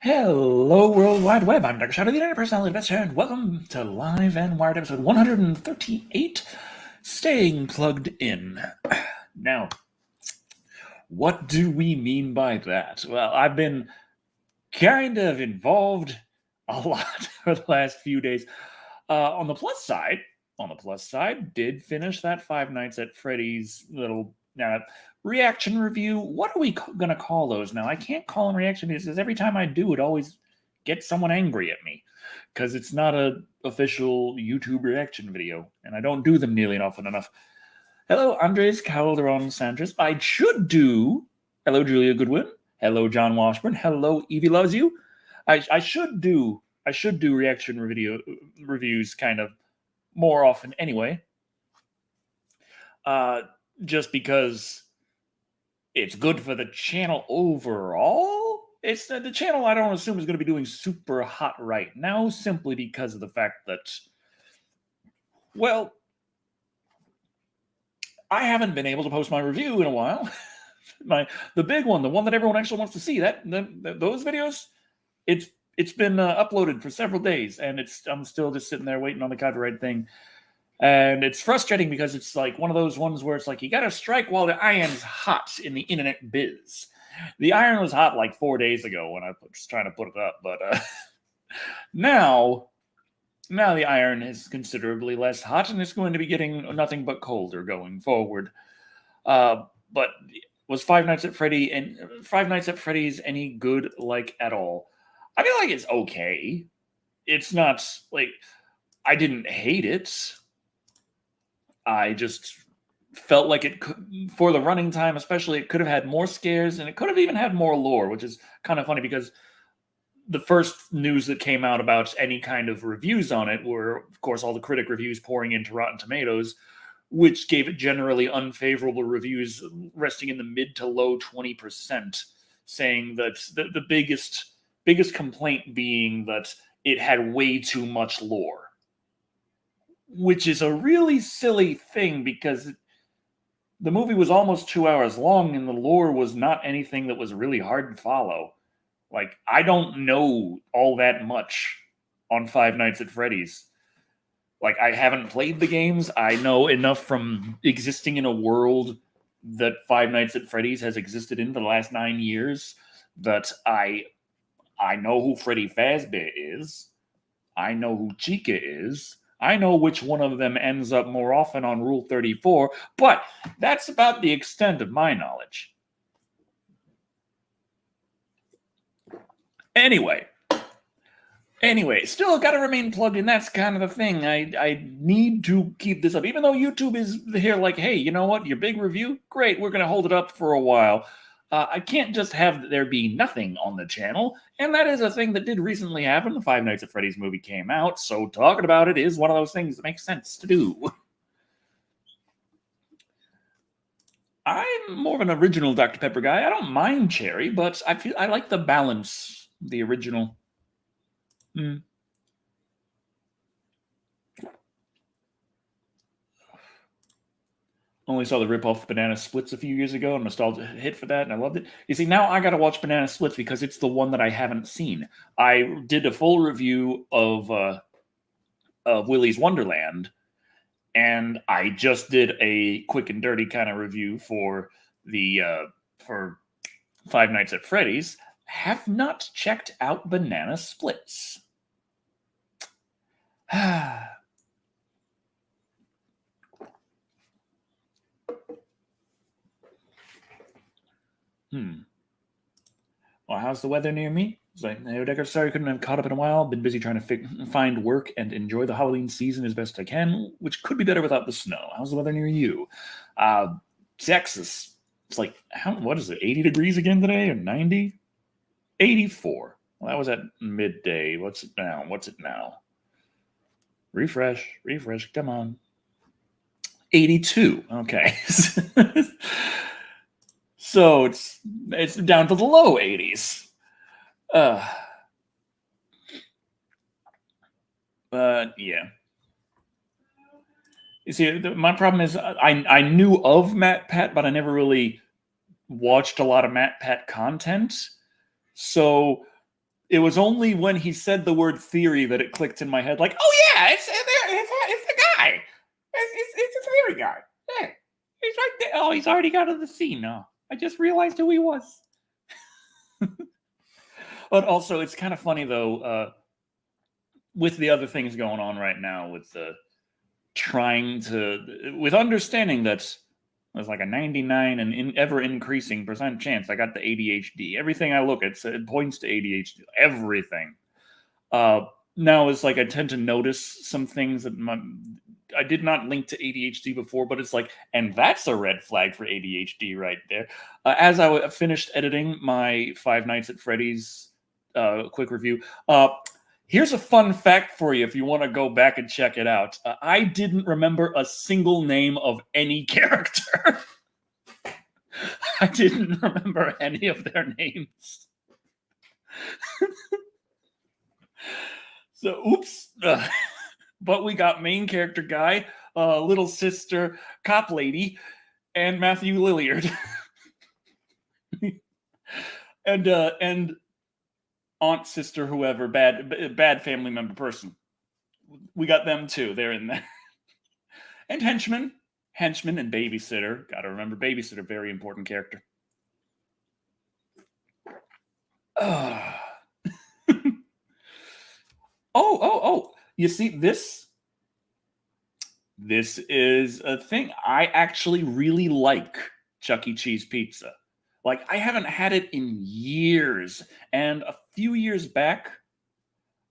Hello, World Wide Web. I'm Dr. Shadow, the Internet Personality Best here, and welcome to Live and Wired episode 138, Staying Plugged In. Now, what do we mean by that? Well, I've been kind of involved a lot for the last few days. On the plus side, did finish that Five Nights at Freddy's little reaction review. What are we going to call those now? I can't call them reaction videos because every time I do, it always gets someone angry at me because it's not an official YouTube reaction video, and I don't do them nearly often enough. Hello, Andres Calderon Sanchez. I should do. Hello, Julia Goodwin. Hello, John Washburn. Hello, Evie Loves You. I should do reaction reviews kind of more often anyway. Just because it's good for the channel overall. It's the channel I don't assume is going to be doing super hot right now, simply because of the fact that, well, I haven't been able to post my review in a while. The big one, the one that everyone actually wants to see, those videos, it's been uploaded for several days, and I'm still just sitting there waiting on the copyright thing. And it's frustrating because it's like one of those ones where it's like you got to strike while the iron's hot in the internet biz. The iron was hot like 4 days ago when I was trying to put it up, but now the iron is considerably less hot, and it's going to be getting nothing but colder going forward. But was Five Nights at Freddy's any good like at all? I feel like it's okay. It's not like I didn't hate it. I just felt like it could, for the running time especially, it could have had more scares, and it could have even had more lore, which is kind of funny because the first news that came out about any kind of reviews on it were, of course, all the critic reviews pouring into Rotten Tomatoes, which gave it generally unfavorable reviews resting in the mid to low 20%, saying that the biggest complaint being that it had way too much lore. Which is a really silly thing because the movie was almost 2 hours long and the lore was not anything that was really hard to follow. Like, I don't know all that much on Five Nights at Freddy's. Like, I haven't played the games. I know enough from existing in a world that Five Nights at Freddy's has existed in for the last 9 years that I know who Freddy Fazbear is. I know who Chica is. I know which one of them ends up more often on Rule 34, but that's about the extent of my knowledge. Anyway, still got to remain plugged in. That's kind of the thing. I need to keep this up. Even though YouTube is here like, hey, you know what? Your big review? Great, we're going to hold it up for a while. I can't just have there be nothing on the channel, and that is a thing that did recently happen. The Five Nights at Freddy's movie came out, so talking about it is one of those things that makes sense to do. I'm more of an original Dr. Pepper guy. I don't mind cherry, but I like the balance, the original. Only saw the ripoff Banana Splits a few years ago, and nostalgia hit for that, and I loved it. You see, now I got to watch Banana Splits because it's the one that I haven't seen. I did a full review of Willy's Wonderland, and I just did a quick and dirty kind of review for for Five Nights at Freddy's. Have not checked out Banana Splits. Well, how's the weather near me? It's like, hey, Decker, sorry couldn't have caught up in a while. Been busy trying to find work and enjoy the Halloween season as best I can, which could be better without the snow. How's the weather near you? Texas. It's like, what is it, 80 degrees again today or 90? 84. Well, that was at midday. What's it now? Refresh. Come on. 82. Okay. So it's down to the low 80s. But yeah. You see, my problem is I knew of MatPat, but I never really watched a lot of MatPat content. So It was only when he said the word theory that it clicked in my head. Like, oh yeah, it's the guy. It's the theory guy. Yeah, he's right there. Oh, he's already got to the scene now. I just realized who he was. But also, it's kind of funny though, with the other things going on right now, with with understanding that there's like a 99 and ever increasing % chance I got the ADHD. Everything I look at, it points to ADHD. Everything. Now it's like I tend to notice some things that I did not link to ADHD before, but it's like, and that's a red flag for ADHD right there. As I finished editing my Five Nights at Freddy's quick review, here's a fun fact for you if you want to go back and check it out. I didn't remember a single name of any character. I didn't remember any of their names. So, oops. But we got main character guy, little sister, cop lady, and Matthew Lillard. and aunt, sister, whoever, bad family member person. We got them too. They're in there. And henchman and babysitter. Got to remember babysitter, very important character. Oh. You see, this is a thing. I actually really like Chuck E. Cheese pizza. Like, I haven't had it in years. And a few years back,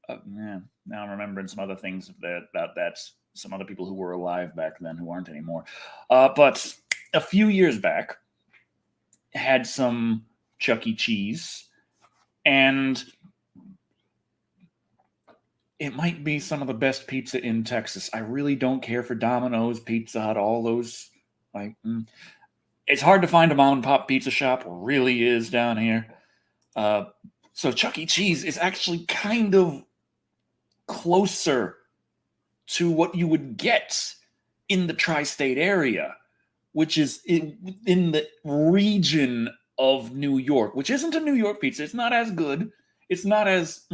now I'm remembering some other things about that. Some other people who were alive back then who aren't anymore. But a few years back, had some Chuck E. Cheese, and it might be some of the best pizza in Texas. I really don't care for Domino's, Pizza Hut, all those. It's hard to find a mom and pop pizza shop. Really is down here. So Chuck E. Cheese is actually kind of closer to what you would get in the tri-state area, which is in the region of New York, which isn't a New York pizza. It's not as good. It's not as...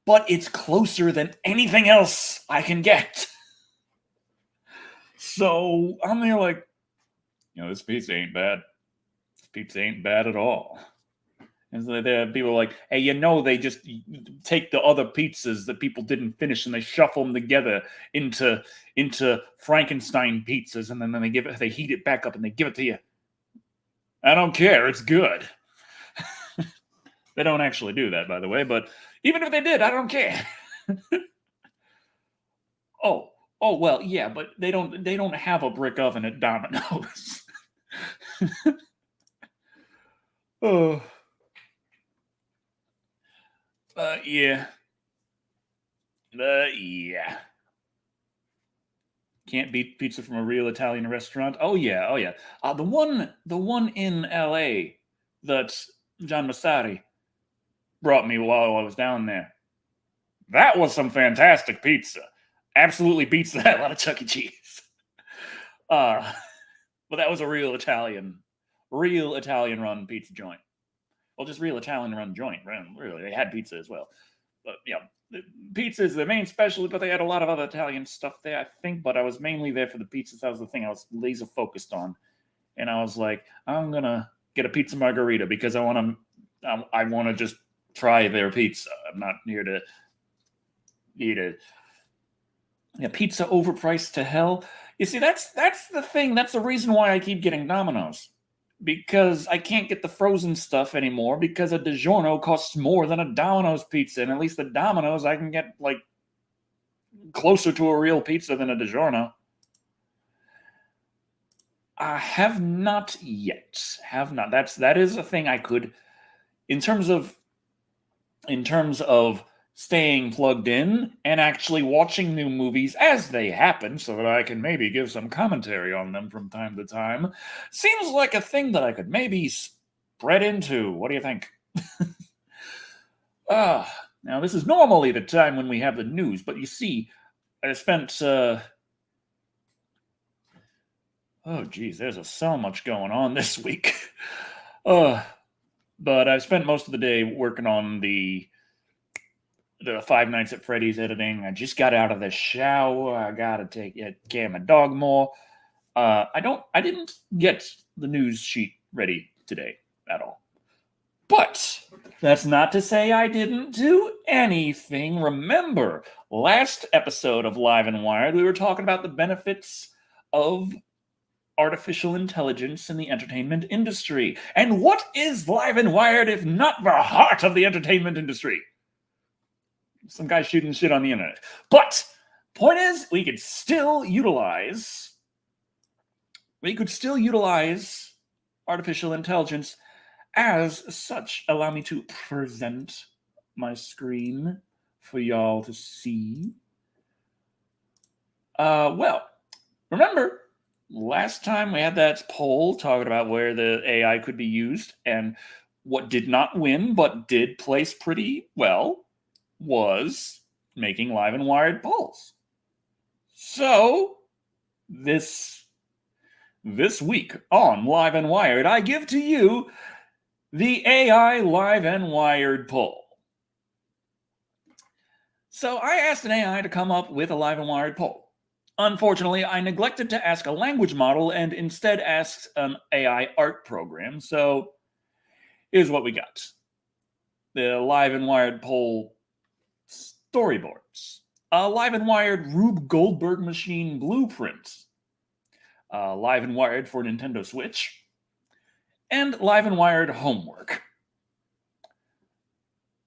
but it's closer than anything else I can get. So I'm there like, this pizza ain't bad. This pizza ain't bad at all. And so there are people like, hey, they just take the other pizzas that people didn't finish and they shuffle them together into Frankenstein pizzas, and then they heat it back up and they give it to you. I don't care. It's good. They don't actually do that, by the way, but even if they did, I don't care. Oh, well, yeah, but they don't have a brick oven at Domino's. Oh. Yeah. Yeah. Can't beat pizza from a real Italian restaurant. Oh yeah. The one in LA that John Massari brought me while I was down there. That was some fantastic pizza. Absolutely beats the hell out of Chuck E. Cheese. But that was a real Italian run pizza joint. Well, just real Italian run joint. Really, they had pizza as well. But pizza is the main specialty, but they had a lot of other Italian stuff there, I think. But I was mainly there for the pizzas. That was the thing I was laser focused on. And I was like, I'm gonna get a pizza margherita because I want to just try their pizza. I'm not here to eat it. Pizza overpriced to hell. You see, that's the thing. That's the reason why I keep getting Domino's. Because I can't get the frozen stuff anymore because a DiGiorno costs more than a Domino's pizza. And at least the Domino's, I can get, closer to a real pizza than a DiGiorno. I have not yet. That is a thing I could, in terms of staying plugged in and actually watching new movies as they happen so that I can maybe give some commentary on them from time to time, seems like a thing that I could maybe spread into. What do you think? Now this is normally the time when we have the news, but you see, I spent there's so much going on this week. But I've spent most of the day working on the Five Nights at Freddy's editing. I just got out of the shower. I gotta take care of my dog more. I didn't get the news sheet ready today at all. But that's not to say I didn't do anything. Remember, last episode of Live and Wired, we were talking about the benefits of artificial intelligence in the entertainment industry. And what is Live and Wired if not the heart of the entertainment industry? Some guy shooting shit on the internet. But point is, we could still utilize artificial intelligence as such. Allow me to present my screen for y'all to see. Well, remember, last time we had that poll talking about where the AI could be used, and what did not win but did place pretty well was making Live and Wired polls. So this week on Live and Wired, I give to you the AI Live and Wired poll. So I asked an AI to come up with a Live and Wired poll. Unfortunately, I neglected to ask a language model and instead asked an AI art program. So here's what we got. The Live and Wired poll storyboards. A Live and Wired Rube Goldberg machine blueprint. Live and Wired for Nintendo Switch. And Live and Wired homework.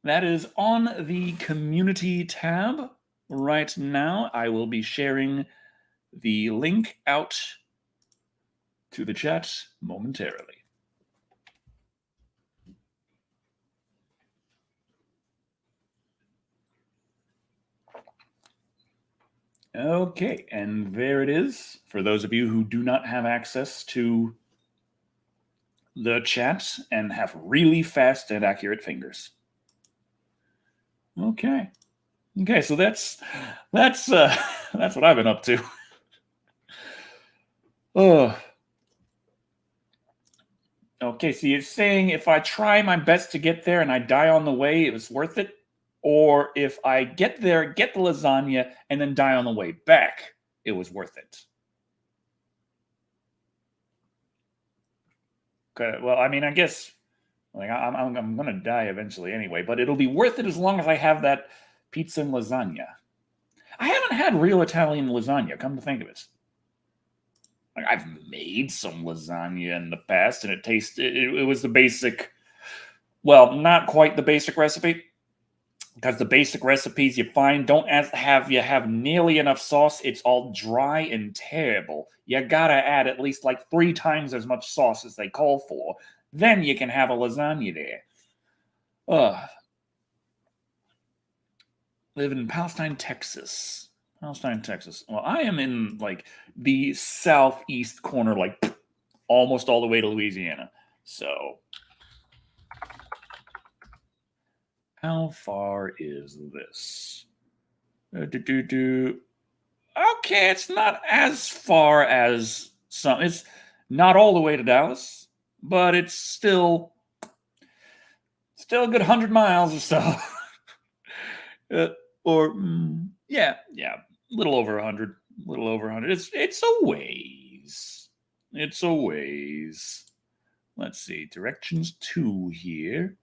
That is on the community tab right now. I will be sharing the link out to the chat momentarily. Okay, and there it is. For those of you who do not have access to the chat and have really fast and accurate fingers. Okay, so that's what I've been up to. Okay, so you're saying if I try my best to get there and I die on the way, it was worth it? Or if I get there, get the lasagna, and then die on the way back, it was worth it? Okay, well, I mean, I guess like I'm gonna die eventually anyway, but it'll be worth it as long as I have that pizza and lasagna. I haven't had real Italian lasagna, come to think of it. Like, I've made some lasagna in the past, and it was the basic, well, not quite the basic recipe, because the basic recipes you find don't have nearly enough sauce. It's all dry and terrible. You gotta add at least like 3 times as much sauce as they call for. Then you can have a lasagna there. Live in Palestine, Texas. Well, I am in like the southeast corner, like almost all the way to Louisiana. So how far is this? Okay, it's not as far as some. It's not all the way to Dallas, but it's still a good 100 miles or so. Yeah, a little over 100. It's a ways. Let's see, directions to here.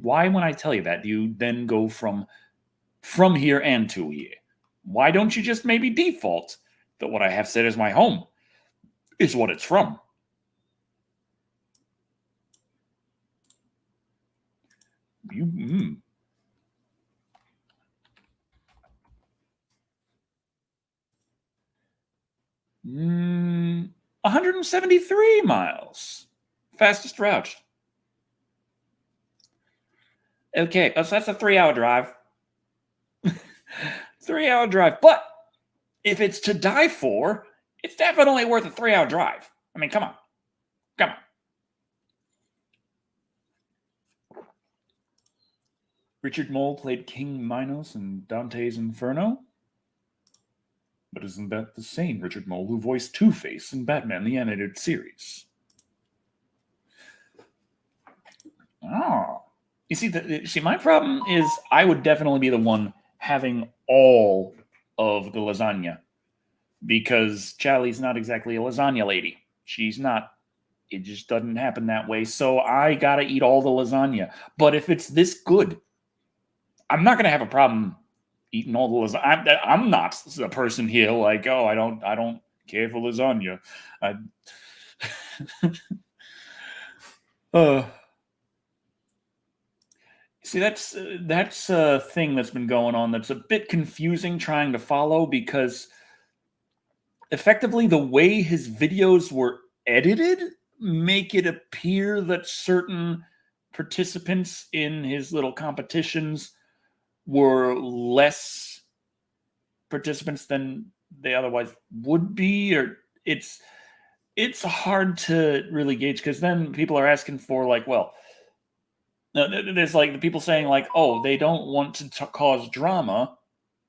Why, when I tell you that, do you then go from here and to here? Why don't you just maybe default that what I have said as my home is what it's from? 173 miles. Fastest route. Okay, so that's a 3-hour drive. 3-hour drive. But if it's to die for, it's definitely worth a 3-hour drive. I mean, come on. Richard Mole played King Minos in Dante's Inferno. But isn't that the same Richard Mole who voiced Two-Face in Batman the Animated Series? Oh. You see, my problem is I would definitely be the one having all of the lasagna because Charlie's not exactly a lasagna lady. She's not. It just doesn't happen that way. So I gotta eat all the lasagna. But if it's this good, I'm not gonna have a problem eating all the lasagna. I'm not a person here like, oh, I don't care for lasagna. I, see, that's a thing that's been going on that's a bit confusing trying to follow because effectively the way his videos were edited make it appear that certain participants in his little competitions were less participants than they otherwise would be, or it's hard to really gauge because then people are asking for like, well, there's like the people saying like, oh, they don't want to cause drama,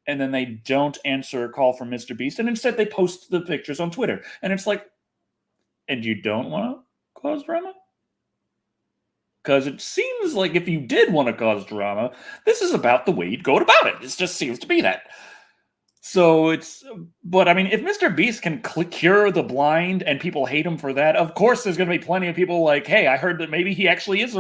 and then they don't answer a call from MrBeast, and instead they post the pictures on Twitter, and it's like, and you don't want to cause drama? Because it seems like if you did want to cause drama, this is about the way you'd go about it. It just seems to be that. So but I mean, if MrBeast can cure the blind and people hate him for that, of course there's going to be plenty of people like, hey, I heard that maybe he actually is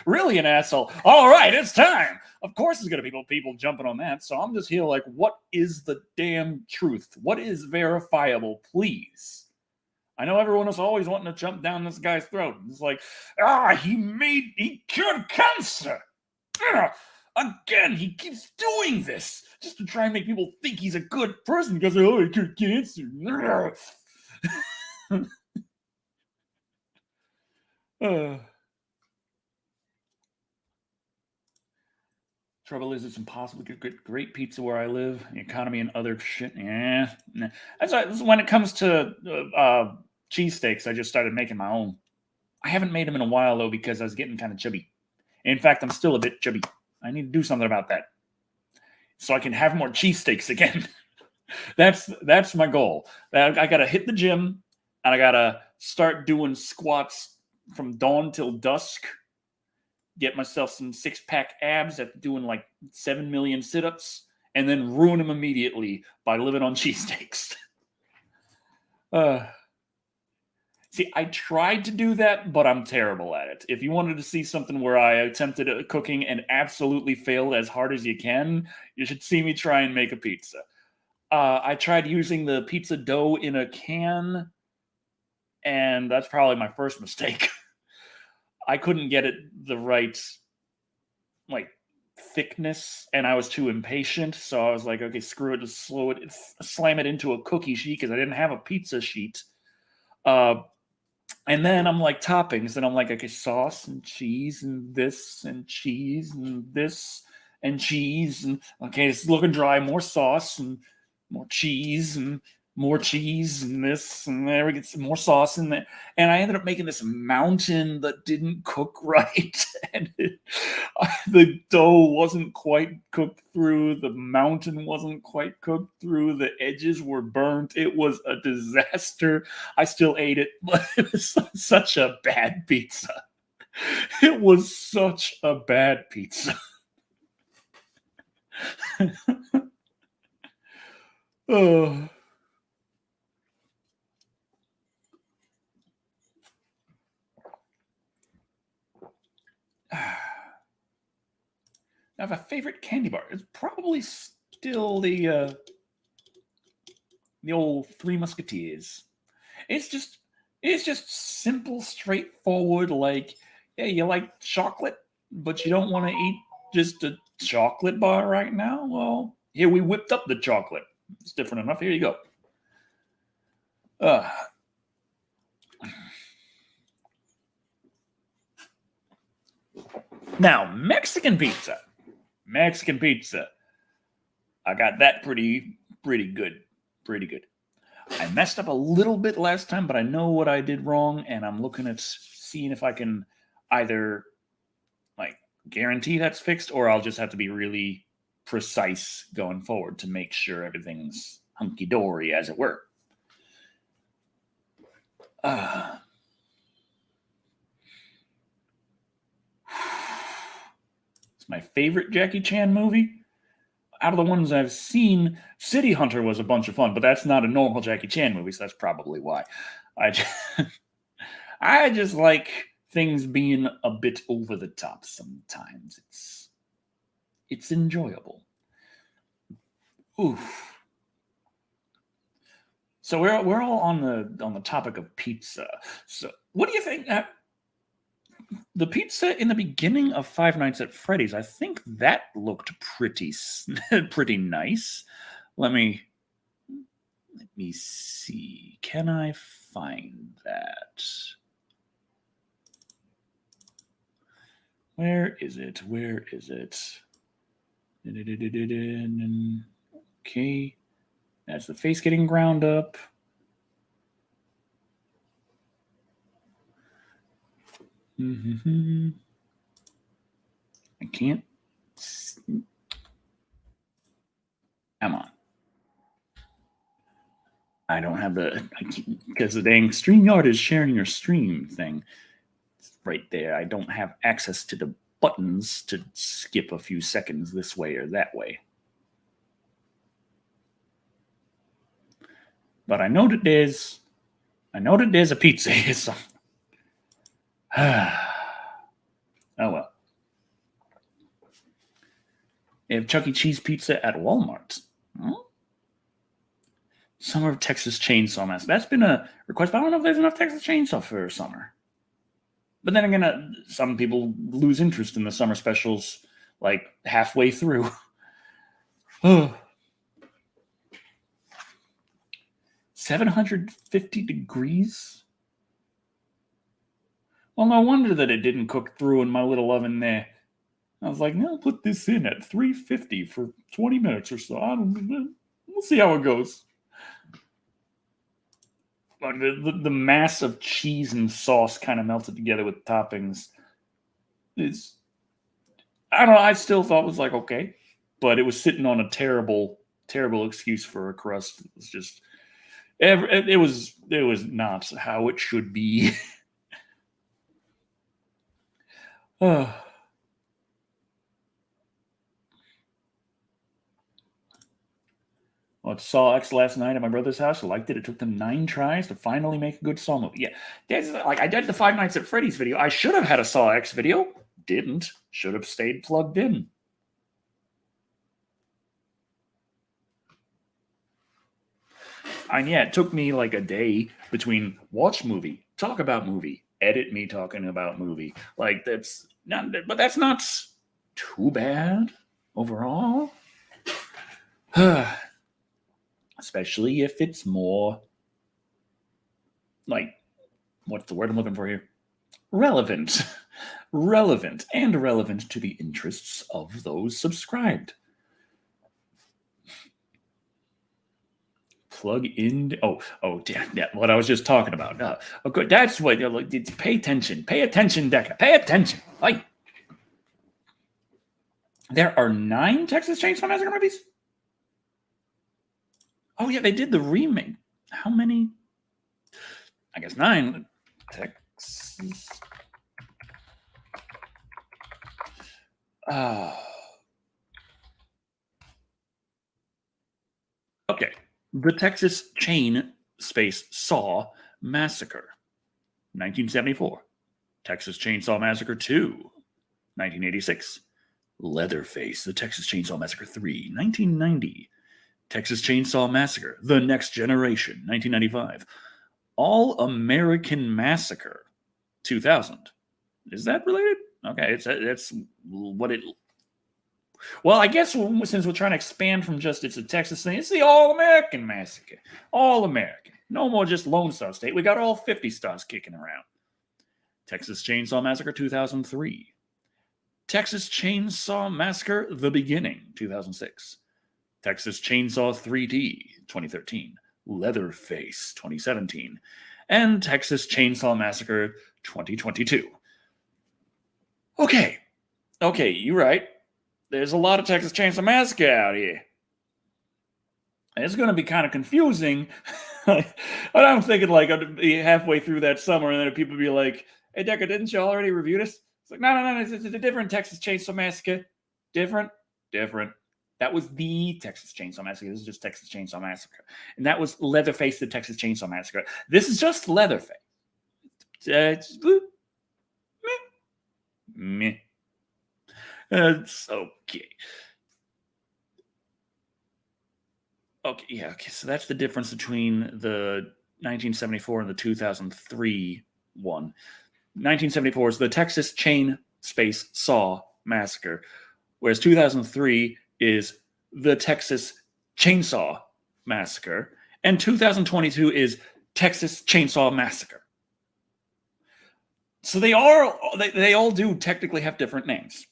really an asshole. All right, it's time. Of course there's going to be people jumping on that. So I'm just here like, what is the damn truth? What is verifiable, please? I know everyone is always wanting to jump down this guy's throat. It's like, he cured cancer. Again, he keeps doing this just to try and make people think he's a good person because, oh, he cured cancer. Trouble is, it's impossible to get great pizza where I live. The economy and other shit. Yeah. That's when it comes to cheesesteaks, I just started making my own. I haven't made them in a while, though, because I was getting kind of chubby. In fact, I'm still a bit chubby. I need to do something about that so I can have more cheesesteaks again. That's my goal. I got to hit the gym, and I got to start doing squats from dawn till dusk. Get myself some six-pack abs after doing like 7 million sit-ups, and then ruin them immediately by living on cheesesteaks. See, I tried to do that, but I'm terrible at it. If you wanted to see something where I attempted cooking and absolutely failed as hard as you can, you should see me try and make a pizza. I tried using the pizza dough in a can, and that's probably my first mistake. I couldn't get it the right, like, thickness, and I was too impatient, so I was like, okay, screw it, just slam it into a cookie sheet because I didn't have a pizza sheet. And then I'm like toppings, and I'm like, okay, sauce and cheese and this and cheese and this and cheese, and okay, it's looking dry, more sauce and more cheese and more cheese and this, and there we get some more sauce in there. And I ended up making this mountain that didn't cook right. And the dough wasn't quite cooked through. The mountain wasn't quite cooked through. The edges were burnt. It was a disaster. I still ate it, but it was such a bad pizza. It was such a bad pizza. Oh. I have a favorite candy bar. It's probably still the old Three Musketeers. It's just simple, straightforward. Like, yeah, you like chocolate, but you don't want to eat just a chocolate bar right now. Well, here we whipped up the chocolate. It's different enough. Here you go. Now, Mexican pizza. I got that pretty good. Pretty good. I messed up a little bit last time, but I know what I did wrong, and I'm looking at seeing if I can either like guarantee that's fixed, or I'll just have to be really precise going forward to make sure everything's hunky dory, as it were. It's my favorite Jackie Chan movie. Out of the ones I've seen, City Hunter was a bunch of fun, but that's not a normal Jackie Chan movie, so that's probably why. I just like things being a bit over the top sometimes. It's enjoyable. Oof. So we're all on the topic of pizza. So what do you think? The pizza in the beginning of Five Nights at Freddy's, I think that looked pretty nice. Let me see. Can I find that? Where is it? Okay. That's the face getting ground up. I can't. Come on. I don't have because the dang StreamYard is sharing your stream thing. It's right there. I don't have access to the buttons to skip a few seconds this way or that way. But I know that there's a pizza here. So. Oh well. They have Chuck E. Cheese pizza at Walmart. Summer of Texas Chainsaw Massacre. That's been a request, but I don't know if there's enough Texas Chainsaw for summer. But then again, some people lose interest in the summer specials like halfway through. 750 degrees? Well, no wonder that it didn't cook through in my little oven there. I was like, no, I'll put this in at 350 for 20 minutes or so. We'll see how it goes. But the mass of cheese and sauce kind of melted together with toppings. I don't know. I still thought it was like okay, but it was sitting on a terrible excuse for a crust. It was just, it was not how it should be. Well, Saw X last night at my brother's house. I liked it. It took them 9 tries to finally make a good Saw movie. Yeah, that's like I did the Five Nights at Freddy's video. I should have had a Saw X video. Didn't. Should have stayed plugged in. And yeah, it took me like a day between watch movie, talk about movie, edit me talking about movie. Like that's not too bad overall. Especially if it's more like, what's the word I'm looking for here? Relevant and relevant to the interests of those subscribed. Plug in. Oh, yeah, what I was just talking about. Okay, that's what. Pay attention, Deca. Pay attention. Like, there are 9 Texas Chainsaw Massacre movies. Oh yeah, they did the remake. How many? I guess 9. Texas. Okay. The Texas Saw Massacre, 1974. Texas Chainsaw Massacre 2, 1986. Leatherface, The Texas Chainsaw Massacre 3, 1990. Texas Chainsaw Massacre, The Next Generation, 1995. All American Massacre, 2000. Is that related? Okay, that's what it... Well, I guess since we're trying to expand from just it's a Texas thing, it's the All-American Massacre. All-American. No more just Lone Star State. We got all 50 stars kicking around. Texas Chainsaw Massacre 2003. Texas Chainsaw Massacre The Beginning 2006. Texas Chainsaw 3D 2013. Leatherface 2017. And Texas Chainsaw Massacre 2022. Okay, you're right. There's a lot of Texas Chainsaw Massacre out here. It's going to be kind of confusing. But I'm thinking like I'd be halfway through that summer and then people be like, hey, Deca, didn't you already review this? It's like, no, it's a different Texas Chainsaw Massacre. Different. That was the Texas Chainsaw Massacre. This is just Texas Chainsaw Massacre. And that was Leatherface, the Texas Chainsaw Massacre. This is just Leatherface. Meh. It's okay. Okay, so that's the difference between the 1974 and the 2003 one. 1974 is the Texas Chain Space Saw Massacre, whereas 2003 is the Texas Chainsaw Massacre, and 2022 is Texas Chainsaw Massacre. So they all do technically have different names.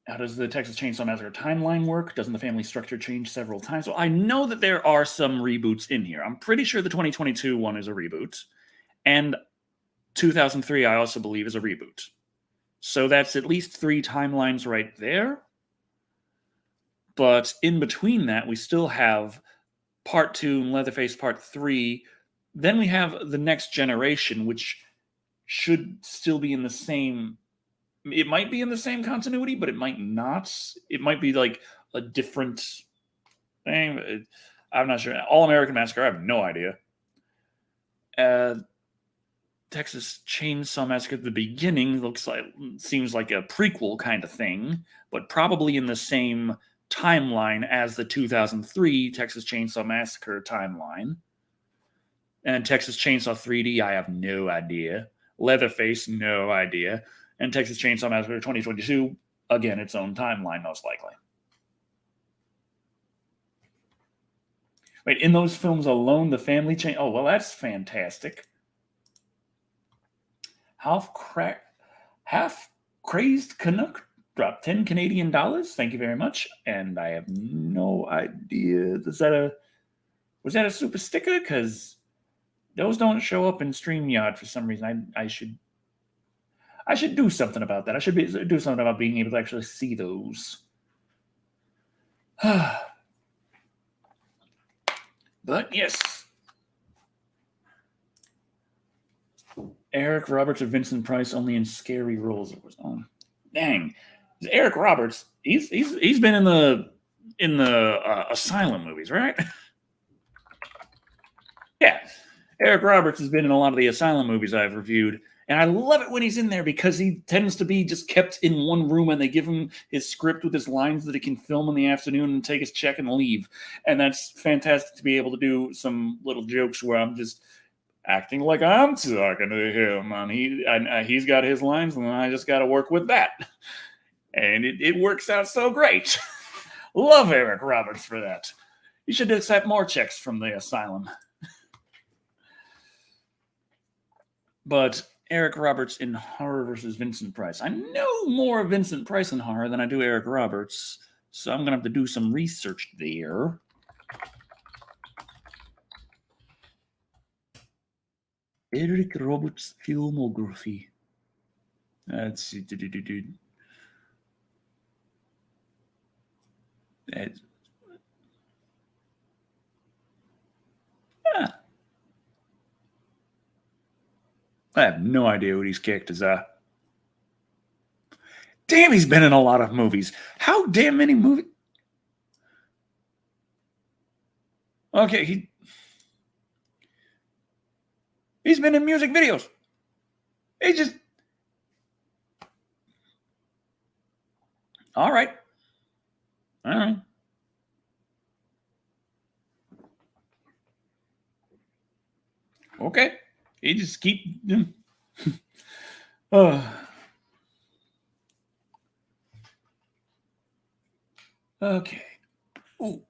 How does the Texas Chainsaw Massacre timeline work? Doesn't the family structure change several times? Well, I know that there are some reboots in here. I'm pretty sure the 2022 one is a reboot. And 2003, I also believe, is a reboot. So that's at least 3 timelines right there. But in between that, we still have Part 2 and Leatherface Part 3. Then we have The Next Generation, which should still be in the same... It might be in the same continuity, but it might not. It might be like a different thing. I'm not sure. All-American Massacre, I have no idea. Texas Chainsaw Massacre at the beginning seems like a prequel kind of thing, but probably in the same timeline as the 2003 Texas Chainsaw Massacre timeline. And Texas Chainsaw 3D, I have no idea. Leatherface, no idea. And Texas Chainsaw Massacre 2022, again, its own timeline, most likely. Wait, in those films alone, the family chain... Oh, well, that's fantastic. Half Crazed Canuck dropped 10 Canadian dollars. Thank you very much. And I have no idea. Was that a super sticker? Because those don't show up in StreamYard for some reason. I should do something about that. I should do something about being able to actually see those. But yes. Eric Roberts or Vincent Price only in scary roles. Oh, dang. Eric Roberts, he's been in the Asylum movies, right? Yeah. Eric Roberts has been in a lot of the Asylum movies I've reviewed. And I love it when he's in there because he tends to be just kept in one room and they give him his script with his lines that he can film in the afternoon and take his check and leave. And that's fantastic to be able to do some little jokes where I'm just acting like I'm talking to him. And he's got his lines and I just got to work with that. And it works out so great. Love Eric Roberts for that. You should accept more checks from the Asylum. But Eric Roberts in Horror versus Vincent Price. I know more of Vincent Price in horror than I do Eric Roberts, so I'm going to have to do some research there. Eric Roberts filmography. Let's see. I have no idea what these characters are. Damn, he's been in a lot of movies. How damn many movies? Okay, he's been in music videos. He just... All right. Okay. You just keep... Okay. Ooh.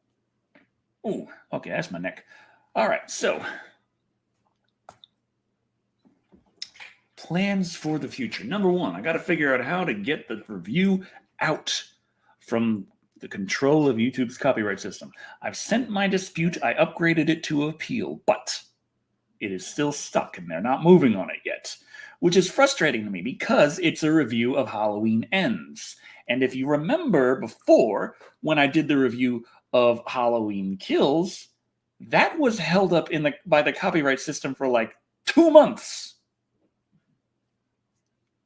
Okay, that's my neck. All right, so... Plans for the future. Number 1, I got to figure out how to get the review out from the control of YouTube's copyright system. I've sent my dispute. I upgraded it to appeal, but... it is still stuck and they're not moving on it yet, which is frustrating to me because it's a review of Halloween Ends. And if you remember before, when I did the review of Halloween Kills, that was held up by the copyright system for like 2 months.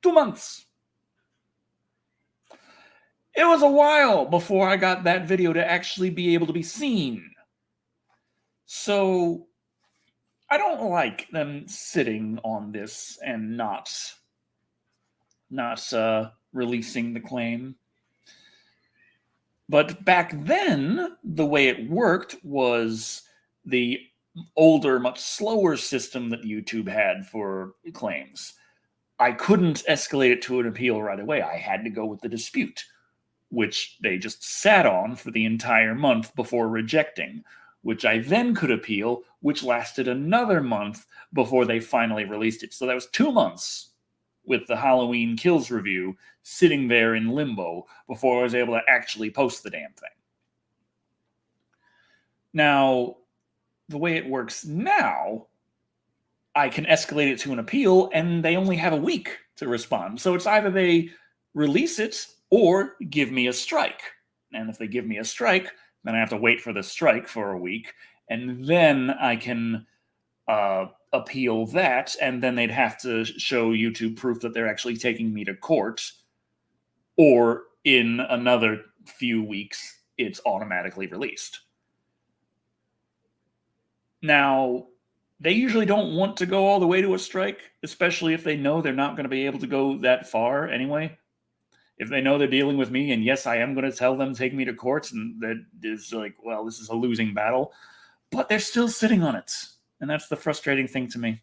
2 months. It was a while before I got that video to actually be able to be seen. So I don't like them sitting on this and not releasing the claim. But back then, the way it worked was the older, much slower system that YouTube had for claims. I couldn't escalate it to an appeal right away. I had to go with the dispute, which they just sat on for the entire month before rejecting, which I then could appeal, which lasted another month before they finally released it. So that was 2 months with the Halloween Kills review sitting there in limbo before I was able to actually post the damn thing. Now, the way it works now, I can escalate it to an appeal, and they only have a week to respond. So it's either they release it or give me a strike. And if they give me a strike, then I have to wait for the strike for a week, and then I can appeal that, and then they'd have to show YouTube proof that they're actually taking me to court, or in another few weeks, it's automatically released. Now, they usually don't want to go all the way to a strike, especially if they know they're not going to be able to go that far anyway. If they know they're dealing with me, and yes, I am going to tell them, take me to courts, and that is like, well, this is a losing battle, but they're still sitting on it. And that's the frustrating thing to me.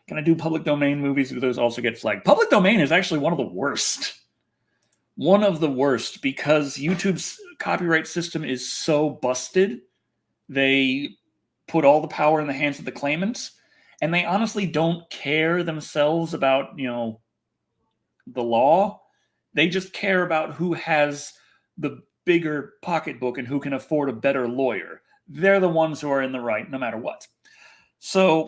Can I do public domain movies? Do those also get flagged? Public domain is actually one of the worst. One of the worst, because YouTube's copyright system is so busted. They put all the power in the hands of the claimants, and they honestly don't care themselves about, the law. They just care about who has the bigger pocketbook and who can afford a better lawyer. They're the ones who are in the right no matter what. So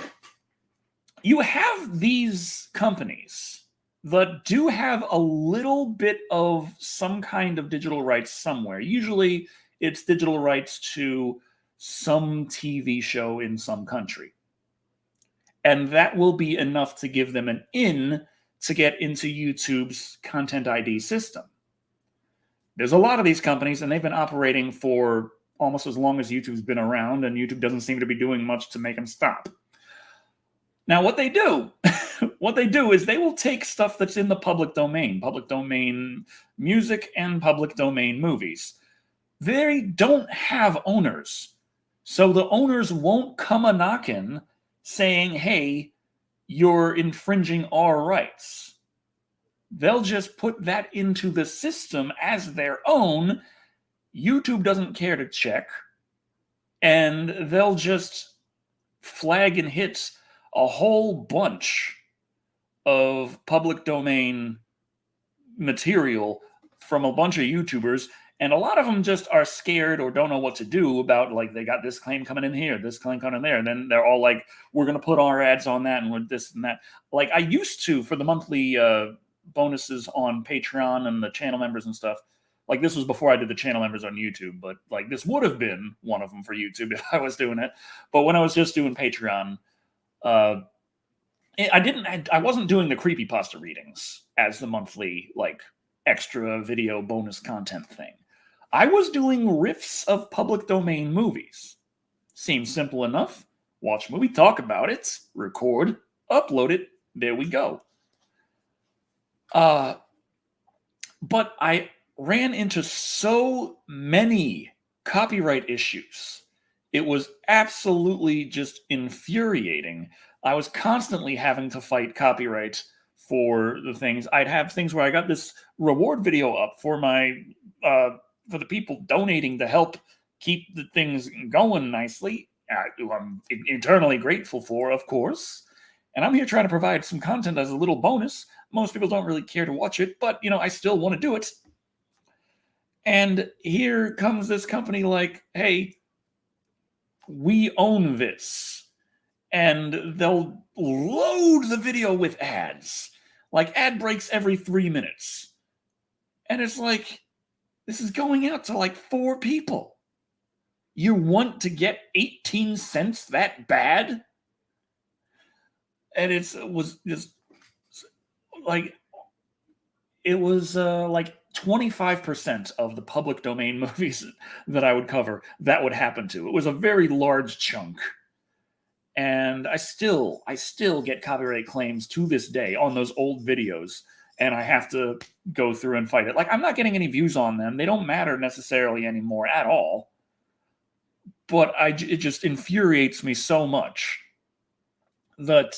you have these companies that do have a little bit of some kind of digital rights somewhere. Usually it's digital rights to some TV show in some country. And that will be enough to give them an in to get into YouTube's Content ID system. There's a lot of these companies, and they've been operating for almost as long as YouTube's been around, and YouTube doesn't seem to be doing much to make them stop. Now, what they do is they will take stuff that's in the public domain music and public domain movies. They don't have owners. So the owners won't come a-knocking saying, hey, you're infringing our rights. They'll just put that into the system as their own. YouTube doesn't care to check, and they'll just flag and hit a whole bunch of public domain material from a bunch of YouTubers, and a lot of them just are scared or don't know what to do about, like, they got this claim coming in here, this claim coming in there, and then they're all like, we're going to put our ads on that and with this and that. Like, I used to, for the monthly bonuses on Patreon and the channel members and stuff, like, this was before I did the channel members on YouTube, but, like, this would have been one of them for YouTube if I was doing it. But when I was just doing Patreon, I wasn't doing the creepypasta readings as the monthly, like, extra video bonus content thing. I was doing riffs of public domain movies. Seems simple enough. Watch a movie, talk about it, record, upload it, there we go. But I ran into so many copyright issues. It was absolutely just infuriating. I was constantly having to fight copyright for the things. I'd have things where I got this reward video up for my for the people donating to help keep the things going nicely. I'm eternally grateful for, of course. And I'm here trying to provide some content as a little bonus. Most people don't really care to watch it, but, I still want to do it. And here comes this company like, hey, we own this. And they'll load the video with ads. Like, ad breaks every 3 minutes. And it's like, this is going out to like 4 people. You want to get 18 cents that bad? And it was just like it was like 25% of the public domain movies that I would cover that would happen to. It was a very large chunk. And I still get copyright claims to this day on those old videos, and I have to go through and fight it. Like, I'm not getting any views on them. They don't matter necessarily anymore at all. But it just infuriates me so much that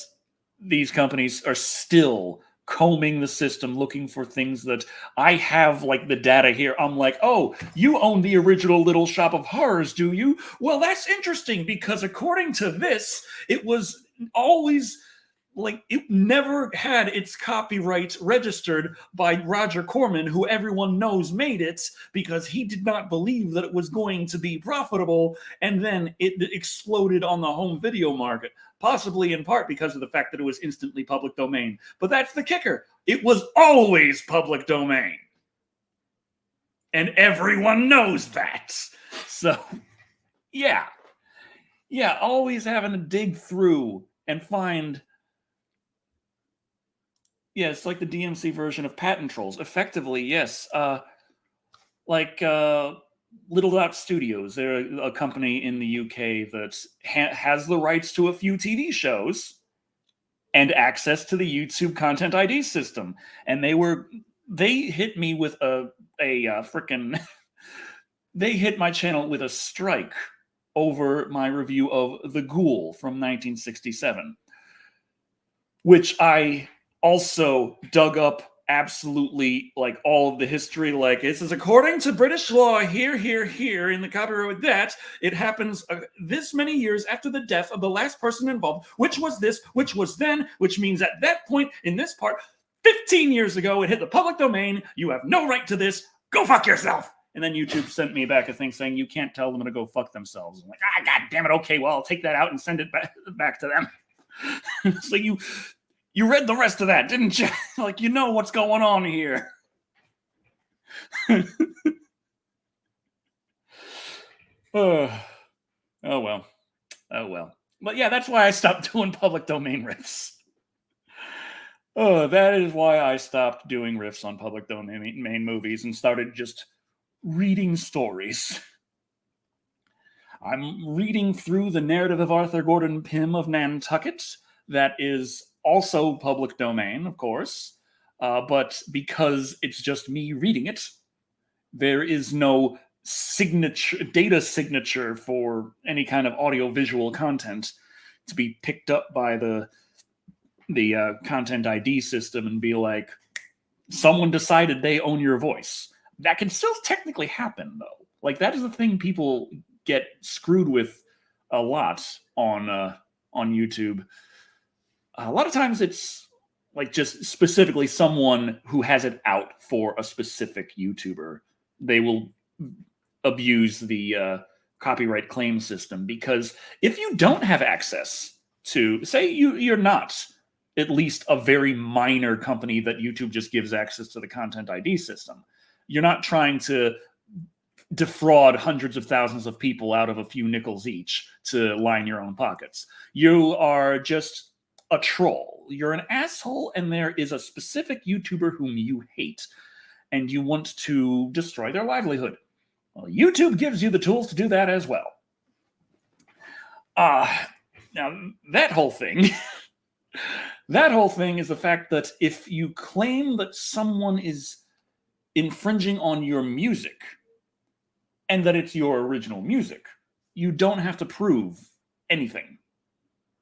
these companies are still combing the system looking for things that I have, like the data here. I'm like, oh, you own the original Little Shop of Horrors, do you? Well, that's interesting because according to this, it was always like it never had its copyright registered by Roger Corman, who everyone knows made it because he did not believe that it was going to be profitable, and then it exploded on the home video market, possibly in part because of the fact that it was instantly public domain. But that's the kicker. It was always public domain. And everyone knows that. So, yeah. Yeah, always having to dig through and find. Yeah, it's like the DMC version of patent trolls. Effectively, yes. Little Dot Studios, they're a company in the UK that has the rights to a few TV shows and access to the YouTube Content ID system. And they hit me with a freaking they hit my channel with a strike over my review of The Ghoul from 1967, which I also dug up absolutely, like, all of the history. Like, this is according to British law here in the copyright with that. It happens this many years after the death of the last person involved, which was this, which was then, which means at that point in this part, 15 years ago, it hit the public domain. You have no right to this. Go fuck yourself. And then YouTube sent me back a thing saying you can't tell them to go fuck themselves. I'm like, god damn it. Okay, well, I'll take that out and send it back to them. So you read the rest of that, didn't you? Like, you know what's going on here. Oh well. But yeah, that's why I stopped doing public domain riffs. That is why I stopped doing riffs on public domain movies and started just reading stories. I'm reading through the narrative of Arthur Gordon Pym of Nantucket. That is also public domain, of course, but because it's just me reading it, there is no data signature for any kind of audio-visual content to be picked up by the Content ID system and be like, someone decided they own your voice. That can still technically happen, though. Like, that is the thing people get screwed with a lot on YouTube. A lot of times it's like just specifically someone who has it out for a specific YouTuber. They will abuse the copyright claim system, because if you don't have access to, say you're not at least a very minor company that YouTube just gives access to the Content ID system, you're not trying to defraud hundreds of thousands of people out of a few nickels each to line your own pockets. You are just a troll. You're an asshole, and there is a specific YouTuber whom you hate, and you want to destroy their livelihood. Well, YouTube gives you the tools to do that as well. Now, that whole thing is the fact that if you claim that someone is infringing on your music and that it's your original music, you don't have to prove anything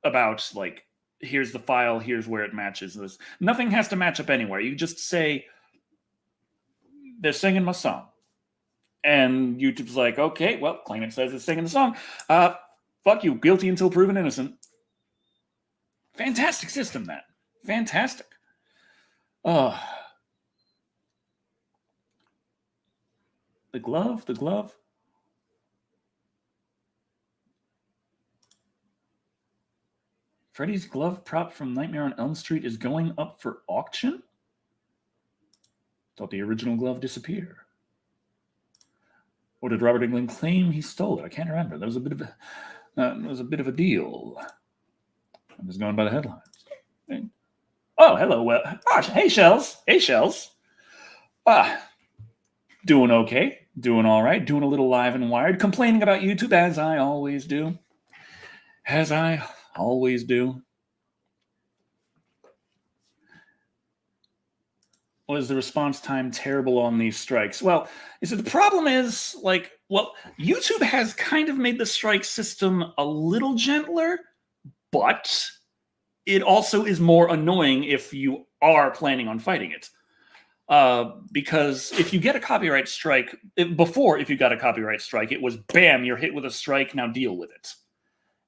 about, like, here's the file, here's where it matches this. Nothing has to match up anywhere. You just say, they're singing my song. And YouTube's like, okay, well, claimant says it's singing the song. Fuck you, guilty until proven innocent. Fantastic system, that. Fantastic. The glove. Freddy's glove prop from Nightmare on Elm Street is going up for auction? Thought the original glove disappeared. Or did Robert Englund claim he stole it? I can't remember. That was a bit of a deal. I'm just going by the headlines. Oh, hello. Hey, Shells. Hey, Shells. Ah, doing okay. Doing all right. Doing a little live and wired. Complaining about YouTube as I always do. As I always do. Was the response time terrible on these strikes? Well, the problem is YouTube has kind of made the strike system a little gentler, but it also is more annoying if you are planning on fighting it. Because if you get a copyright strike, if you got a copyright strike, it was bam, you're hit with a strike, now deal with it.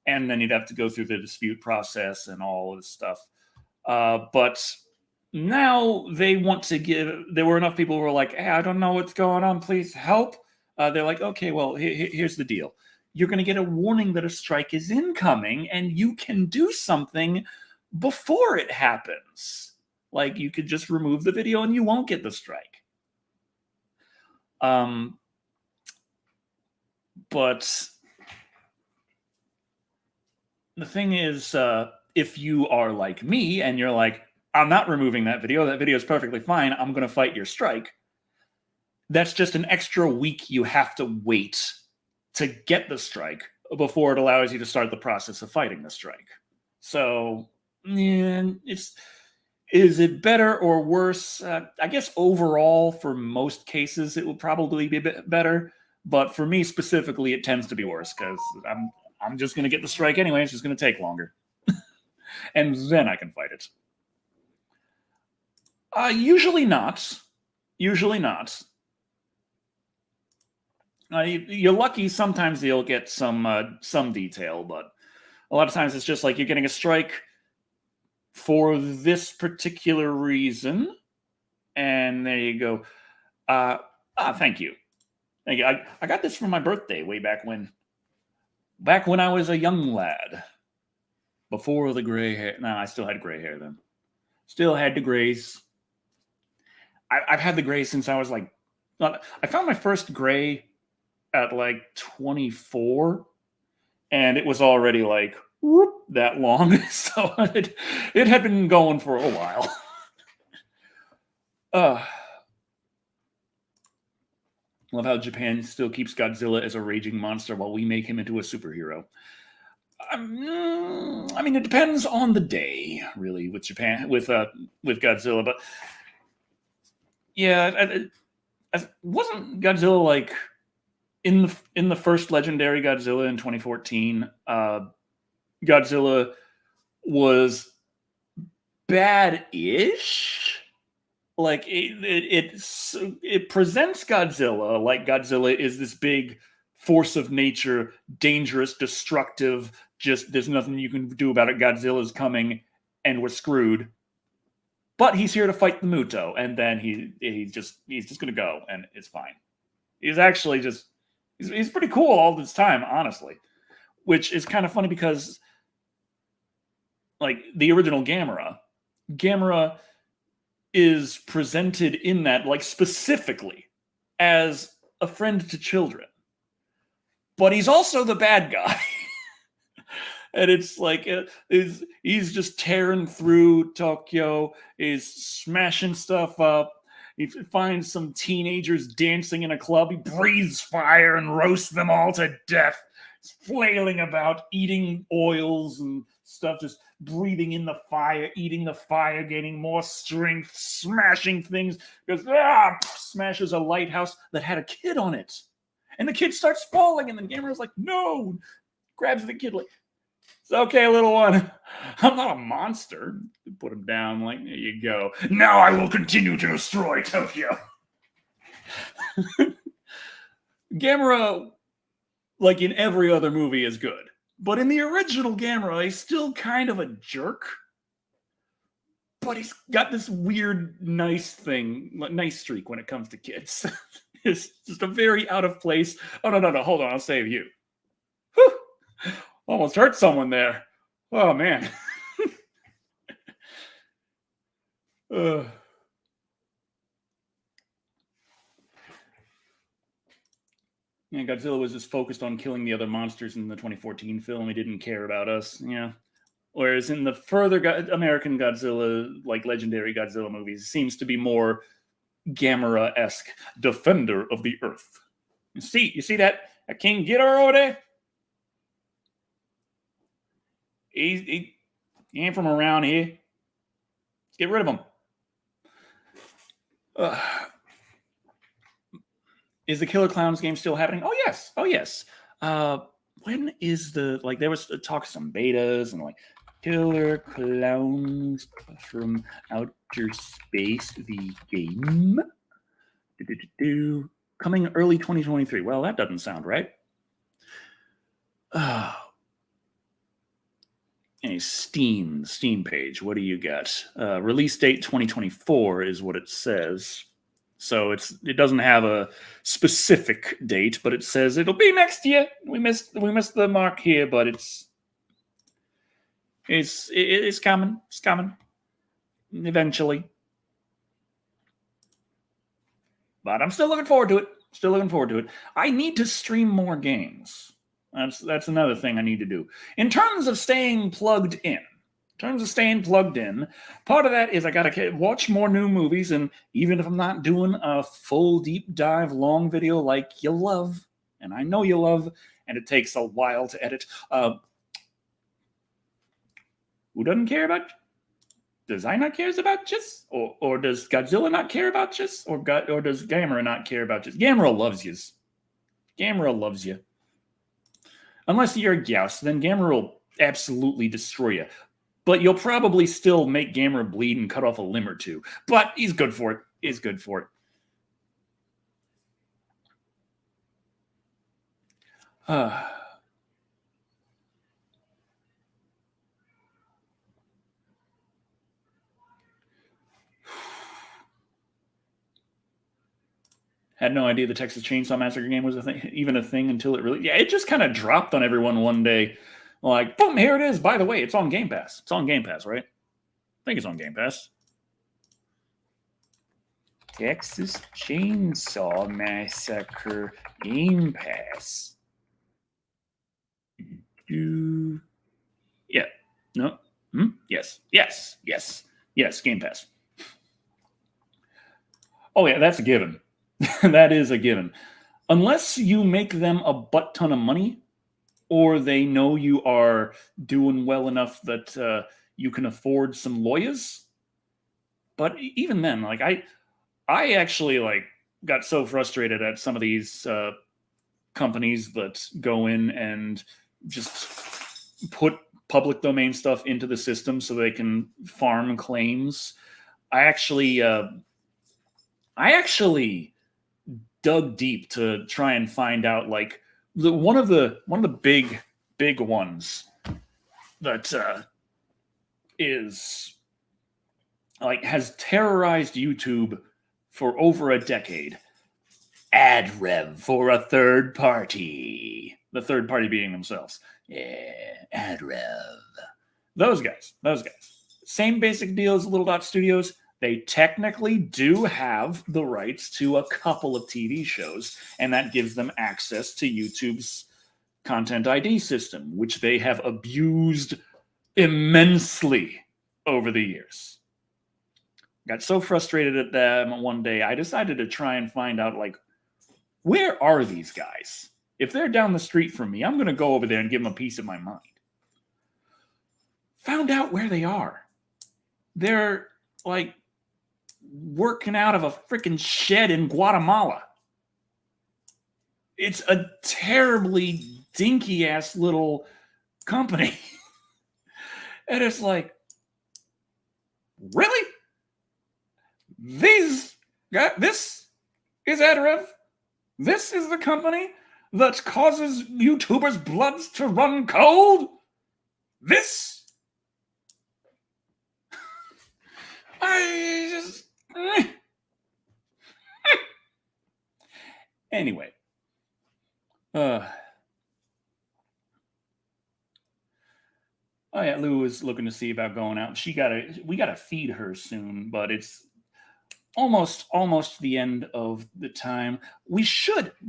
And then you'd have to go through the dispute process and all this stuff. But now they want to there were enough people who were like, hey, I don't know what's going on, please help. They're like, okay, well, here's the deal. You're going to get a warning that a strike is incoming, and you can do something before it happens. Like, you could just remove the video and you won't get the strike. But the thing is, if you are like me and you're like, I'm not removing that video is perfectly fine, I'm going to fight your strike, that's just an extra week you have to wait to get the strike before it allows you to start the process of fighting the strike. So, yeah, is it better or worse? I guess overall, for most cases, it will probably be a bit better. But for me specifically, it tends to be worse because I'm just going to get the strike anyway. It's just going to take longer. And then I can fight it. Usually not. Usually not. You're lucky. Sometimes you'll get some detail, but a lot of times it's just like you're getting a strike for this particular reason, and there you go. Thank you. Thank you. I got this for my birthday way back when I was a young lad. Before the gray hair. No, I still had gray hair then. Still had the grays. I've had the gray since I was like, I found my first gray at like 24, and it was already like whoop, that long. So it had been going for a while. Love how Japan still keeps Godzilla as a raging monster while we make him into a superhero. I mean, it depends on the day, really, with Japan, with Godzilla. But yeah, wasn't Godzilla like in the first legendary Godzilla in 2014? Godzilla was bad-ish. Like it presents Godzilla like Godzilla is this big force of nature, dangerous, destructive. Just there's nothing you can do about it. Godzilla's coming, and we're screwed. But he's here to fight the Muto, and then he's just gonna go, and it's fine. He's actually just he's pretty cool all this time, honestly, which is kind of funny because like the original Gamera is presented in that like specifically as a friend to children, but he's also the bad guy. And it's like he's just tearing through Tokyo, he's smashing stuff up. He finds some teenagers dancing in a club. He breathes fire and roasts them all to death. He's flailing about, eating oils and stuff, just breathing in the fire, eating the fire, gaining more strength, smashing things. Goes, smashes a lighthouse that had a kid on it. And the kid starts falling, and then Gamera's like, no! Grabs the kid like, it's okay, little one. I'm not a monster. Put him down, like, there you go. Now I will continue to destroy Tokyo. Gamera, like in every other movie, is good. But in the original Gamera, he's still kind of a jerk. But he's got this weird, nice streak when it comes to kids. It's just a very out of place. Oh, no, hold on, I'll save you. Whew. Almost hurt someone there. Oh, man. Yeah, Godzilla was just focused on killing the other monsters in the 2014 film. He didn't care about us. Yeah. Whereas in the further American Godzilla, like legendary Godzilla movies, seems to be more Gamera-esque, defender of the Earth. You see that King Ghidorah over there? He ain't from around here. Let's get rid of him. Is the Killer Clowns game still happening? Oh yes. When is there was talk of some betas and like Killer Clowns from Outer Space, the game. Coming early 2023. Well, that doesn't sound right. A Steam page. What do you got? Release date 2024 is what it says. So it doesn't have a specific date, but it says it'll be next year. We missed the mark here, but it's coming. It's coming eventually. But I'm still looking forward to it. I need to stream more games. That's another thing I need to do. In terms of staying plugged in, part of that is I gotta watch more new movies, and even if I'm not doing a full deep dive long video like you love, and I know you love, and it takes a while to edit. Who doesn't care about? Does I not cares about Jis? Or does Godzilla not care about Jis? Or does Gamera not care about Jis? Gamera loves yous. Gamera loves you. Unless you're a Gyaos, then Gamera will absolutely destroy you. But you'll probably still make Gamera bleed and cut off a limb or two. But he's good for it. Had no idea the Texas Chainsaw Massacre game was even a thing until it really... Yeah, it just kind of dropped on everyone one day. Like, boom, here it is. By the way, it's on Game Pass. It's on Game Pass, right? I think it's on Game Pass. Texas Chainsaw Massacre Game Pass. Yeah. No. Yes. Game Pass. Oh, yeah, that's a given. That is a given. Unless you make them a butt ton of money, or they know you are doing well enough that you can afford some lawyers. But even then, like I actually got so frustrated at some of these companies that go in and just put public domain stuff into the system so they can farm claims. I actually dug deep to try and find out one of the big ones that is has terrorized YouTube for over a decade. Ad rev for a third party. The third party being themselves. Yeah, ad rev. Those guys. Same basic deal as Little Dot Studios. They technically do have the rights to a couple of TV shows, and that gives them access to YouTube's Content ID system, which they have abused immensely over the years. Got so frustrated at them one day, I decided to try and find out, where are these guys? If they're down the street from me, I'm going to go over there and give them a piece of my mind. Found out where they are. They're, working out of a freaking shed in Guatemala. It's a terribly dinky-ass little company. And it's really? This is AdRev? This is the company that causes YouTubers' bloods to run cold? This? I just... Anyway. Oh yeah, Lou is looking to see about going out. We gotta feed her soon, but it's almost the end of the time. We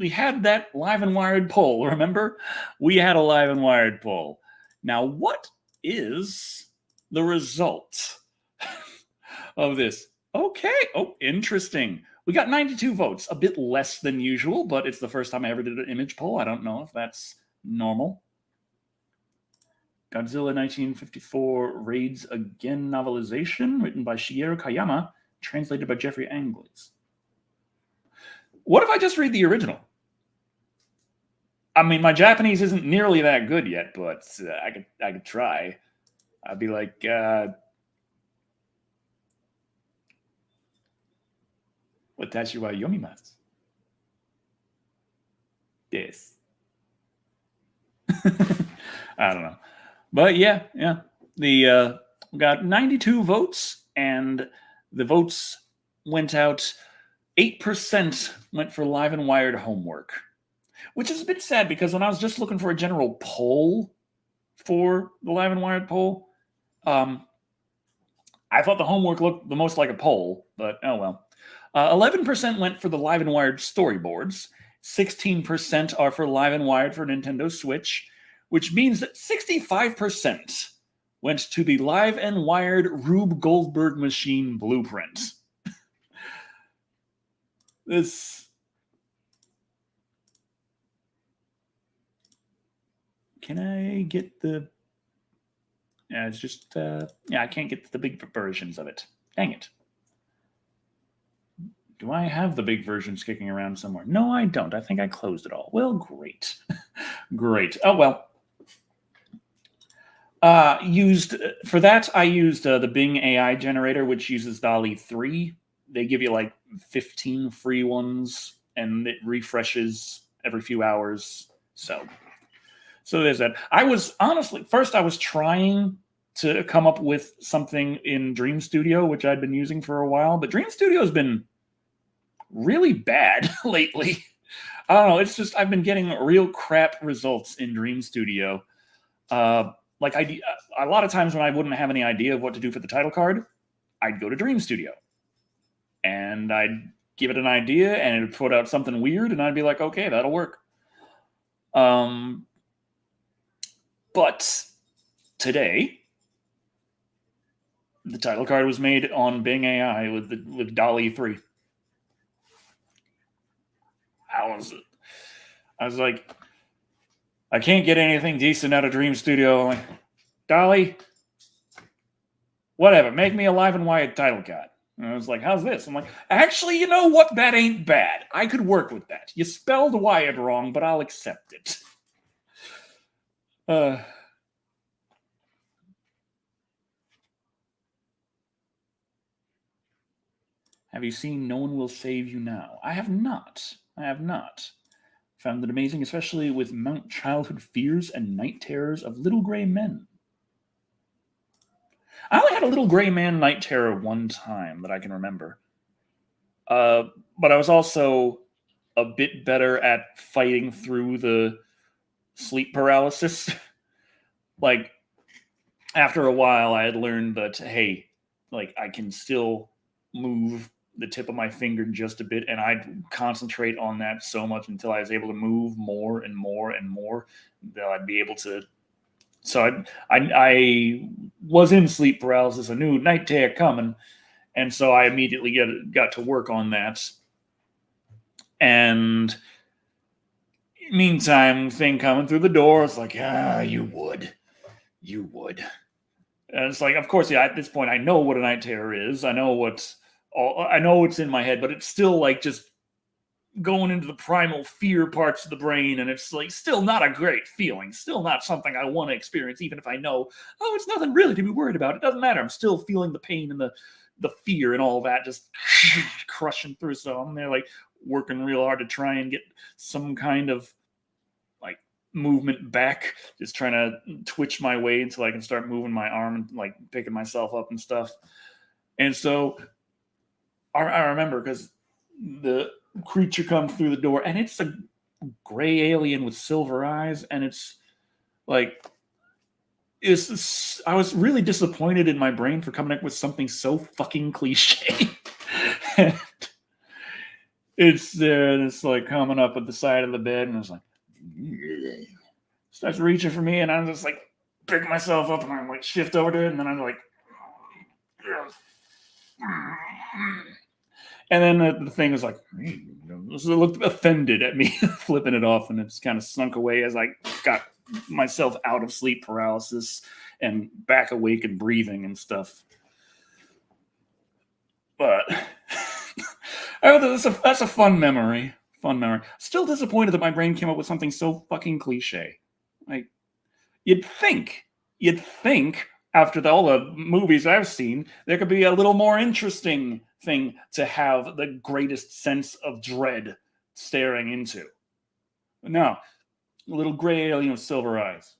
had that Live and Wired poll, remember? We had a Live and Wired poll. Now, what is the result of this. Okay. Oh, interesting. We got 92 votes, a bit less than usual, but it's the first time I ever did an image poll. I don't know if that's normal. Godzilla 1954 Raids Again novelization, written by Shigeru Kayama, translated by Jeffrey Angles. What if I just read the original? I mean, my Japanese isn't nearly that good yet, but I could try. I'd be like, "Watashi wa yomimasu." This. I don't know. But yeah. The got 92 votes, and the votes went out. 8% went for Live and Wired homework, which is a bit sad because when I was just looking for a general poll for the Live and Wired poll, I thought the homework looked the most like a poll, but oh well. 11% went for the Live and Wired storyboards. 16% are for Live and Wired for Nintendo Switch, which means that 65% went to the Live and Wired Rube Goldberg machine blueprint. This. Can I get the... Yeah, it's just... I can't get the big versions of it. Dang it. Do I have the big versions kicking around somewhere? No, I don't. I think I closed it all. Well, great. Great. Oh, well. For that, I used the Bing AI generator, which uses DALL-E 3. They give you like 15 free ones, and it refreshes every few hours. So there's that. I was trying to come up with something in Dream Studio, which I'd been using for a while, but Dream Studio has been really bad lately. I don't know. It's just I've been getting real crap results in Dream Studio. A lot of times when I wouldn't have any idea of what to do for the title card, I'd go to Dream Studio. And I'd give it an idea, and it would put out something weird, and I'd be like, okay, that'll work. But today, the title card was made on Bing AI with DALL-E 3. I was like, I can't get anything decent out of Dream Studio. I'm like, DALL-E, whatever, make me a Live and Wired title card. And I was like, how's this? I'm like, actually, you know what? That ain't bad. I could work with that. You spelled Wired wrong, but I'll accept it. Have you seen No One Will Save You Now? I have not. Found it amazing, especially with Mount Childhood Fears and Night Terrors of Little Gray Men. I only had a Little Gray Man night terror one time that I can remember. But I was also a bit better at fighting through the sleep paralysis. Like, after a while, I had learned that, hey, like, I can still move the tip of my finger just a bit, and I'd concentrate on that so much until I was able to move more and more and more, that I'd be able to. So I was in sleep paralysis. I knew night terror coming, and so I immediately got to work on that. And meantime, thing coming through the door, it's like, you would. And it's like, of course, yeah. At this point, I know what a night terror is. I know what's in my head, but it's still like just going into the primal fear parts of the brain, and it's like still not a great feeling. Still not something I want to experience, even if I know, it's nothing really to be worried about. It doesn't matter. I'm still feeling the pain and the fear and all that just crushing through. So I'm there like working real hard to try and get some kind of like movement back, just trying to twitch my way until I can start moving my arm and like picking myself up and stuff. And so I remember because the creature comes through the door, and it's a gray alien with silver eyes, and it's like, I was really disappointed in my brain for coming up with something so fucking cliche. It's there, and it's like coming up at the side of the bed, and it's like starts reaching for me, and I'm just like pick myself up and I like shift over to it, and then I'm like, and then the thing was like, it looked offended at me flipping it off, and it just kind of slunk away as I got myself out of sleep paralysis and back awake and breathing and stuff. But that's a fun memory. Fun memory. Still disappointed that my brain came up with something so fucking cliche. Like, you'd think after all the movies I've seen, there could be a little more interesting thing to have the greatest sense of dread staring into. No, a little gray alien with silver eyes.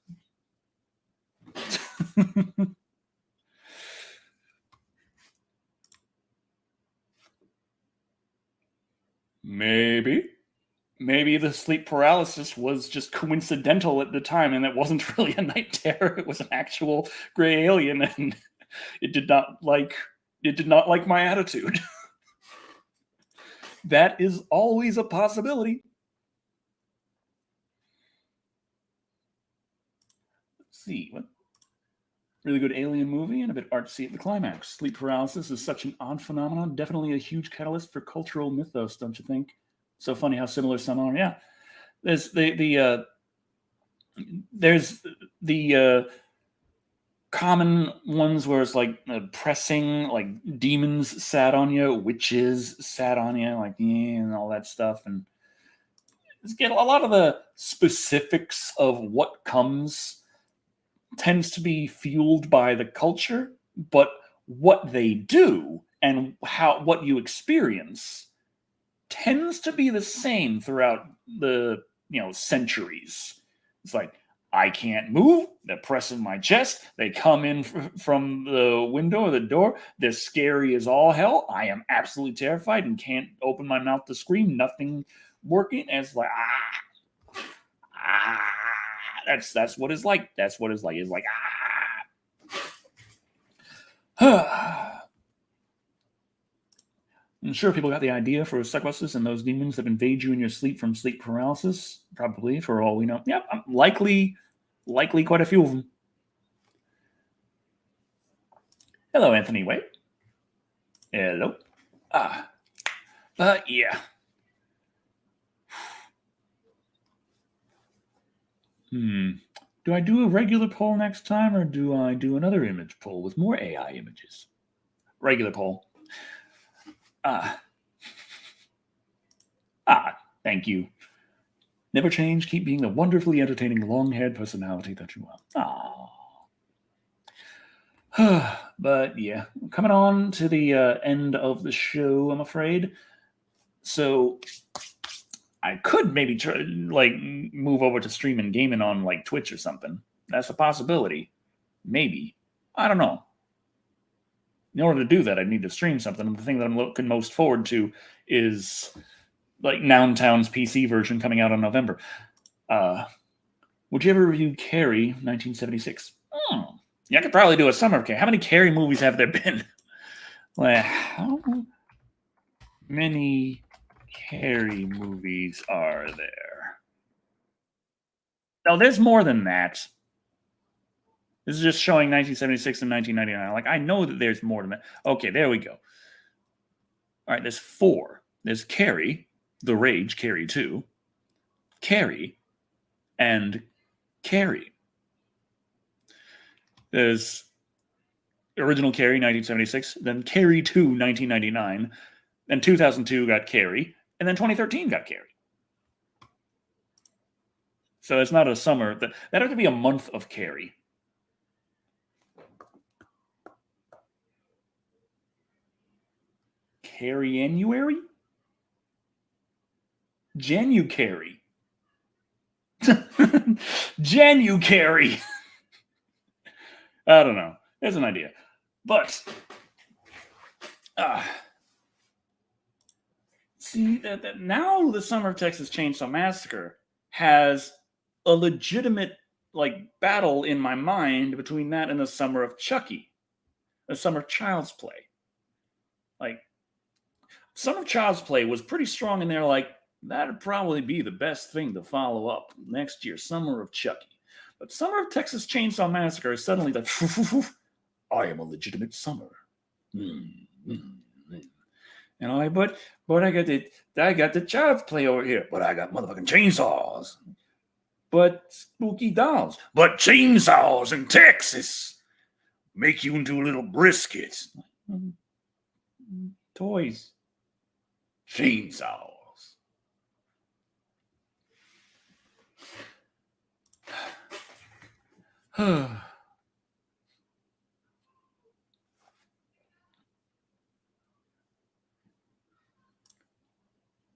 Maybe the sleep paralysis was just coincidental at the time, and it wasn't really a night terror. It was an actual gray alien, and it did not like my attitude. That is always a possibility. Let's see, what really good alien movie and a bit artsy at the climax. Sleep paralysis is such an odd phenomenon, definitely a huge catalyst for cultural mythos, don't you think? So funny how similar some are. Yeah, there's the common ones where it's like pressing, like demons sat on you, witches sat on you, like and all that stuff, and let's get a lot of the specifics of what comes tends to be fueled by the culture, but what they do and what you experience tends to be the same throughout the centuries. It's like, I can't move. They're pressing my chest. They come in from the window or the door. They're scary as all hell. I am absolutely terrified and can't open my mouth to scream. Nothing working. And it's like, that's what it's like. That's what it's like. It's like, I'm sure people got the idea for psychosis and those demons that invade you in your sleep from sleep paralysis. Probably, for all we know. Yeah, likely quite a few of them. Hello, Anthony Wade. Hello. Yeah. Do I do a regular poll next time, or do I do another image poll with more AI images? Regular poll. Thank you. Never change. Keep being the wonderfully entertaining long-haired personality that you are. But yeah, coming on to the end of the show, I'm afraid. So I could maybe try, move over to streaming gaming on Twitch or something. That's a possibility. Maybe. I don't know. In order to do that, I need to stream something. And the thing that I'm looking most forward to is Nountown's PC version coming out in November. Would you ever review Carrie 1976? Yeah, I could probably do a summer of Carrie. How many Carrie movies have there been? How many Carrie movies are there? No, there's more than that. This is just showing 1976 and 1999. I know that there's more than that. Okay, there we go. All right, there's 4. There's Carrie, The Rage, Carrie 2, Carrie, and Carrie. There's original Carrie, 1976, then Carrie 2, 1999, then 2002 got Carrie, and then 2013 got Carrie. So it's not a summer. That had to be a month of Carrie. Carrie-annuary? January. January. I don't know. There's an idea. But see that now the Summer of Texas Chainsaw Massacre has a legitimate battle in my mind between that and the Summer of Chucky, the Summer of Child's Play. Summer of Child's Play was pretty strong in there. That'd probably be the best thing to follow up next year, Summer of Chucky. But Summer of Texas Chainsaw Massacre is suddenly like, I am a legitimate Summer. And I'm like, but I got the child's play over here, but I got motherfucking chainsaws. But spooky dolls. But chainsaws in Texas make you into a little brisket. Toys. Chainsaws.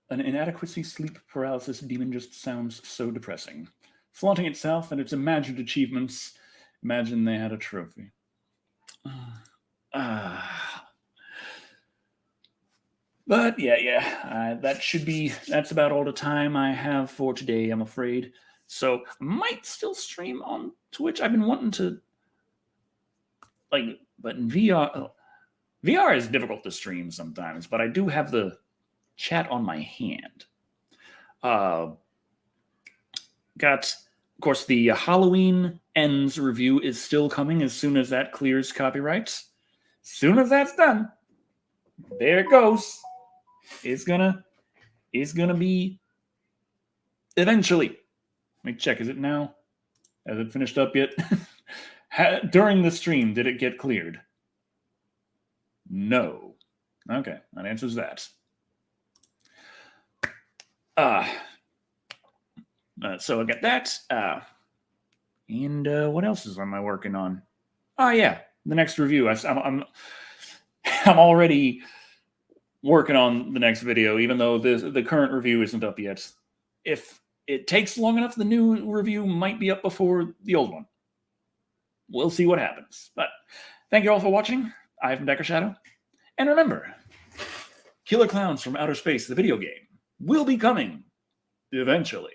An inadequacy sleep paralysis demon just sounds so depressing. Flaunting itself and its imagined achievements. Imagine they had a trophy. But yeah, that's about all the time I have for today, I'm afraid. So I might still stream on Twitch. I've been wanting to, but in VR is difficult to stream sometimes, but I do have the chat on my hand. Got, of course, the Halloween Ends review is still coming as soon as that clears copyrights. As soon as that's done, there it goes. It's gonna be eventually. Let me check. Is it now? Has it finished up yet? During the stream, did it get cleared? No. Okay, that answers that. So I got that. And what else am I working on? Oh yeah, the next review. I'm already working on the next video, even though the current review isn't up yet. If it takes long enough, the new review might be up before the old one. We'll see what happens. But thank you all for watching. I've been Decker Shadow. And remember, Killer Clowns from Outer Space, the video game, will be coming eventually.